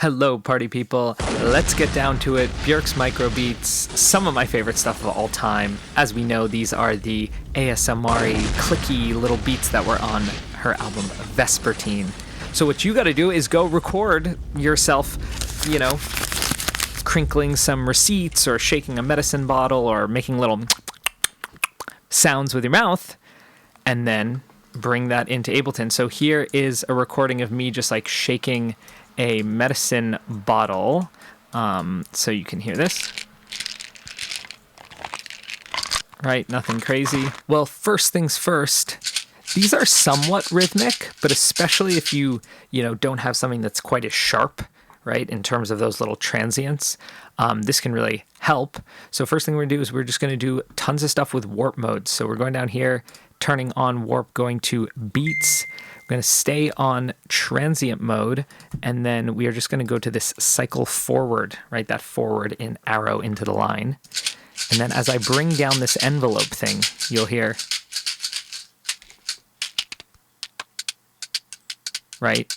Hello, party people. Let's get down to it. Björk's microbeats, some of my favorite stuff of all time. As we know, these are the ASMR-y, clicky little beats that were on her album Vespertine. So what you got to do is go record yourself, crinkling some receipts or shaking a medicine bottle or making little sounds with your mouth, and then bring that into Ableton. So here is a recording of me just like shaking a medicine bottle, so you can hear this. Right, nothing crazy. Well, first things first, these are somewhat rhythmic, but especially if you don't have something that's quite as sharp, right, in terms of those little transients, this can really help. So first thing we're gonna do is we're just gonna do tons of stuff with warp mode. So we're going down here, turning on warp, going to beats. We're going to stay on transient mode, and then we are just going to go to this cycle forward, right? That forward in arrow into the line. And then as I bring down this envelope thing, you'll hear, right?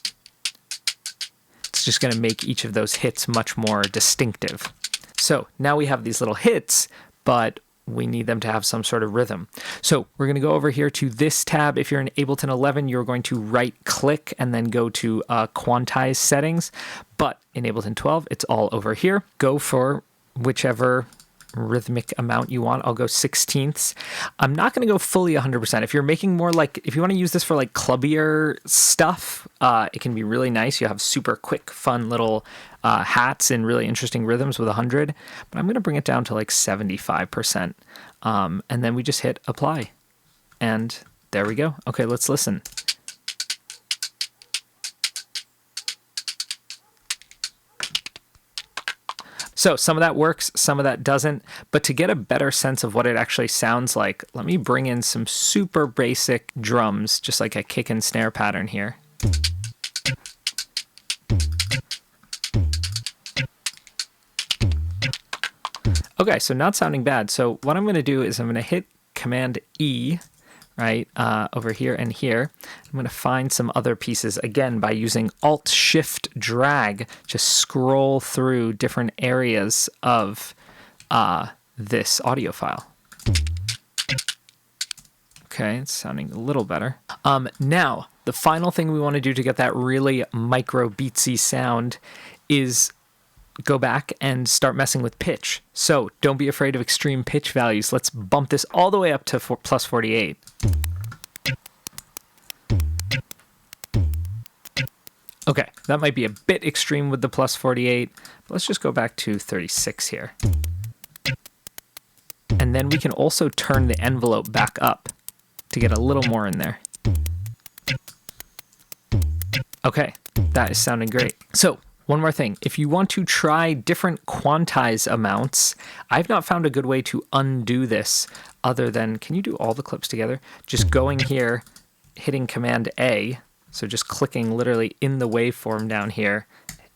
It's just going to make each of those hits much more distinctive. So now we have these little hits, but we need them to have some sort of rhythm. So we're going to go over here to this tab. If you're in Ableton 11, you're going to right click and then go to quantize settings. But in Ableton 12, it's all over here. Go for whichever rhythmic amount you want. I'll go 16ths. I'm not going to go fully 100%. If you're making more if you want to use this for like clubbier stuff, it can be really nice. You have super quick, fun little hats and really interesting rhythms with 100, but I'm going to bring it down to like 75%. And then we just hit apply, and there we go. Okay, let's listen. So some of that works, some of that doesn't, but to get a better sense of what it actually sounds like, let me bring in some super basic drums, just like a kick and snare pattern here. Okay, so not sounding bad. So what I'm going to do is I'm going to hit Command E, right, over here and here. I'm going to find some other pieces, again, by using Alt-Shift-Drag, just scroll through different areas of this audio file. Okay, it's sounding a little better. Now, the final thing we want to do to get that really micro-beatsy sound is go back and start messing with pitch. So don't be afraid of extreme pitch values. Let's bump this all the way up to plus 48. Okay, that might be a bit extreme with the plus 48. But let's just go back to 36 here. And then we can also turn the envelope back up to get a little more in there. Okay, that is sounding great. So one more thing, if you want to try different quantize amounts, I've not found a good way to undo this other than, can you do all the clips together? Just going here, hitting Command A, so just clicking literally in the waveform down here,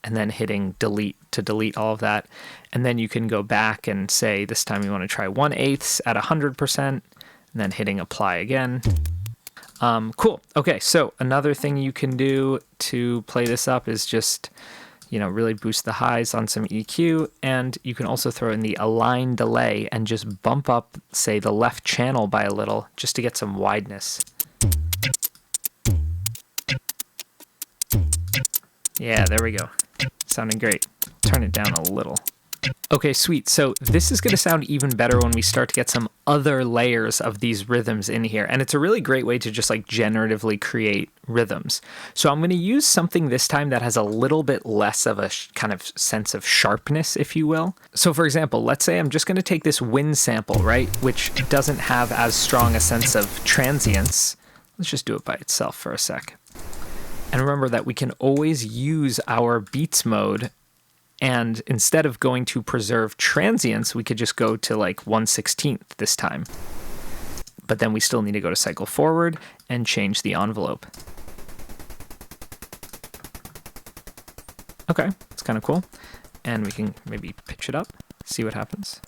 and then hitting delete to delete all of that. And then you can go back and say, this time you want to try 1/8 at 100%, and then hitting apply again. Cool. Okay, so another thing you can do to play this up is just really boost the highs on some EQ, and you can also throw in the align delay and just bump up, say, the left channel by a little, just to get some wideness. Yeah, there we go. Sounding great. Turn it down a little. Okay, sweet. So this is going to sound even better when we start to get some other layers of these rhythms in here. And it's a really great way to just like generatively create rhythms. So I'm going to use something this time that has a little bit less of a kind of sense of sharpness, if you will. So for example, let's say I'm just going to take this wind sample, right, which doesn't have as strong a sense of transience. Let's just do it by itself for a sec. And remember that we can always use our beats mode, and instead of going to preserve transients, we could just go to like 1/16 this time. But then we still need to go to cycle forward and change the envelope. Okay, it's kind of cool. And we can maybe pitch it up, see what happens.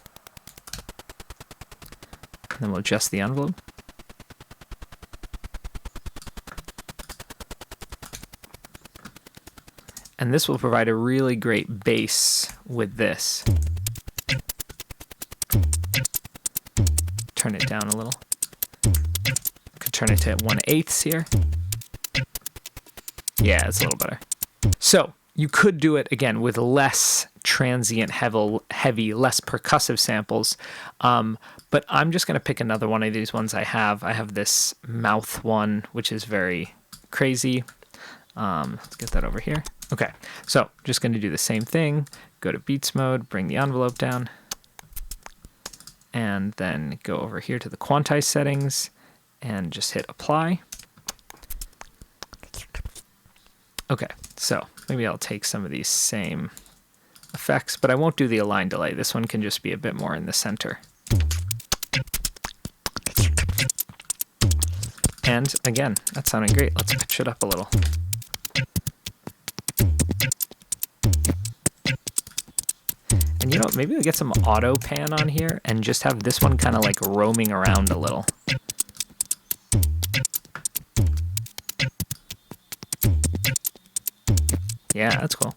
And then we'll adjust the envelope. And this will provide a really great bass with this. Turn it down a little. Could turn it to 1/8 here. Yeah, it's a little better. So you could do it again with less transient, heavy, less percussive samples. But I'm just going to pick another one of these ones I have. I have this mouth one, which is very crazy. Let's get that over here. Okay, so just going to do the same thing. Go to beats mode, bring the envelope down, and then go over here to the quantize settings and just hit apply. Okay, so maybe I'll take some of these same effects, but I won't do the align delay. This one can just be a bit more in the center. And again, that's sounding great. Let's pitch it up a little. And you know, maybe we'll get some auto pan on here and just have this one kind of like roaming around a little. Yeah, that's cool.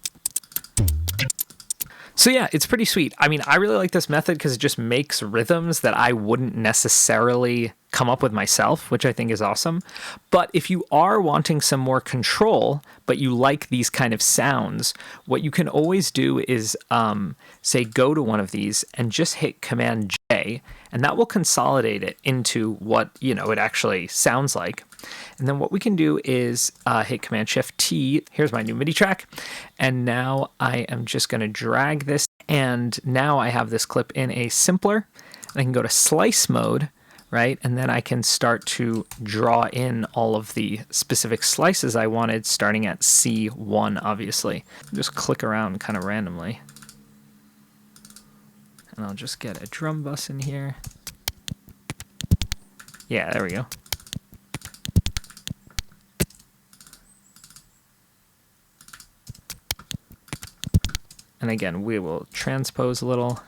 So yeah, it's pretty sweet. I mean, I really like this method because it just makes rhythms that I wouldn't necessarily come up with myself, which I think is awesome. But if you are wanting some more control, but you like these kind of sounds, what you can always do is say go to one of these and just hit Command J, and that will consolidate it into what, you know, it actually sounds like. And then what we can do is hit Command Shift T. Here's my new MIDI track. And now I am just going to drag this. And now I have this clip in a simpler. And I can go to slice mode, right? And then I can start to draw in all of the specific slices I wanted, starting at C1, obviously. Just click around kind of randomly. And I'll just get a drum bus in here. Yeah, there we go. And again, we will transpose a little.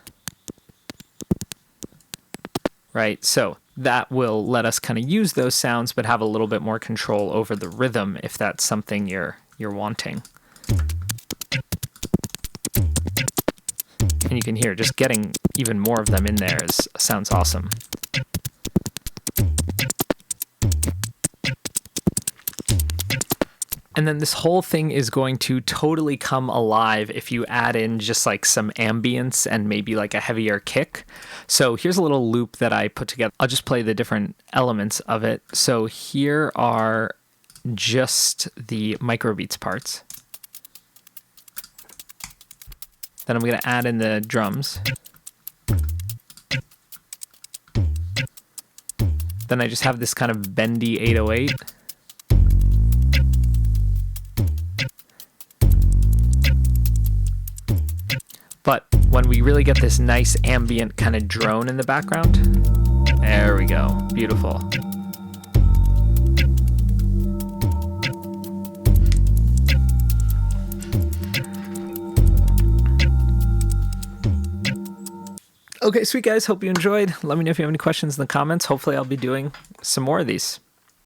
Right, so that will let us kind of use those sounds, but have a little bit more control over the rhythm if that's something you're wanting. And you can hear just getting even more of them in there sounds awesome. And then this whole thing is going to totally come alive if you add in just like some ambience and maybe like a heavier kick. So here's a little loop that I put together. I'll just play the different elements of it. So here are just the microbeats parts. Then I'm going to add in the drums. Then I just have this kind of bendy 808. But when we really get this nice ambient kind of drone in the background, there we go, beautiful. Okay, sweet guys, hope you enjoyed. Let me know if you have any questions in the comments. Hopefully I'll be doing some more of these.